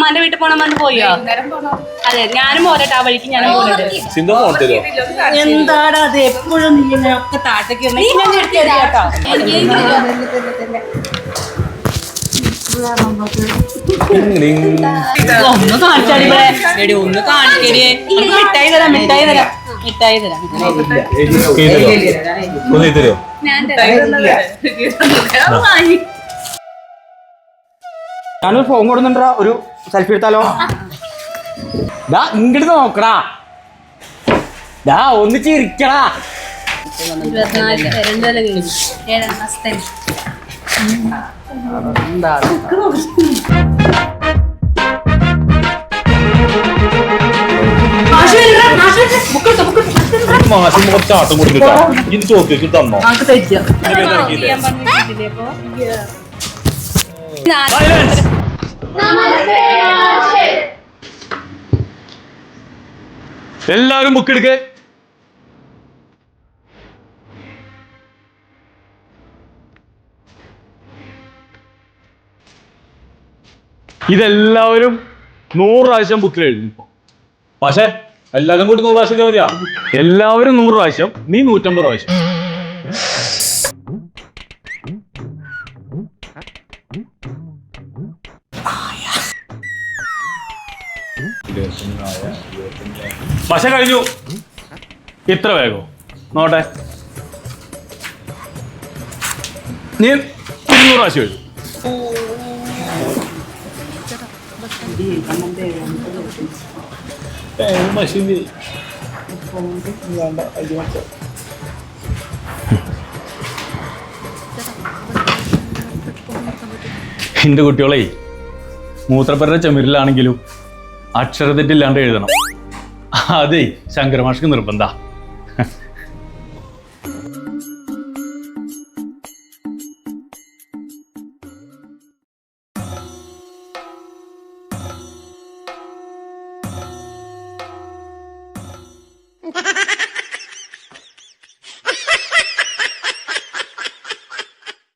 മാമാന്റെ വീട്ടിൽ പോണം പറഞ്ഞ് പോയോ? അതെ, ഞാനും പോരട്ടെ, ആ വഴിക്ക് ഞാനും പോകട്ടെ. എന്താണ് അത് എപ്പോഴും നീ ഒക്കെ താഴത്തേക്ക് കേട്ടോ. ഒന്ന് കാണിച്ചാടി എടി, ഒന്ന് കാണിക്കടിയേ. മിഠായി തരാം, മിഠായി തരാം, മിഠായി തരാം. ഞാനൊരു ഫോൺ കൊടുക്കുന്നുണ്ടാ, ഒരു സെൽഫി എടുത്താലോ? ഇങ്ങോട്ട് നോക്കടാ, ഒന്ന് ചിരിക്കടാ. 24 7 മാസത്തെ മാസം കുറച്ച് ആട്ടം കൊടുത്തിട്ടാ ഇത് ചോക്ക് തന്നോ? എല്ലാരും ബുക്ക് എടുക്കേ. ഇതെല്ലാവരും 100 പ്രാവശ്യം ബുക്കിൽ എഴുതും. പക്ഷെ എല്ലാവരും കൂടി 100 പ്രാവശ്യം മതിയാ. എല്ലാവരും 100 പ്രാവശ്യം, നീ 150 പ്രാവശ്യം. പക്ഷെ കഴിഞ്ഞു. ഇത്ര വേഗം നോട്ടെ. നീ 200 പ്രാവശ്യം എഴുതും. എന്റെ കുട്ടികളെ മൂത്രപ്പുര ചെമിരിലാണെങ്കിലും അക്ഷരത്തെറ്റില്ലാണ്ട് എഴുതണം. അതെ, ശങ്കരമാഷ്ക്ക് നിർബന്ധ.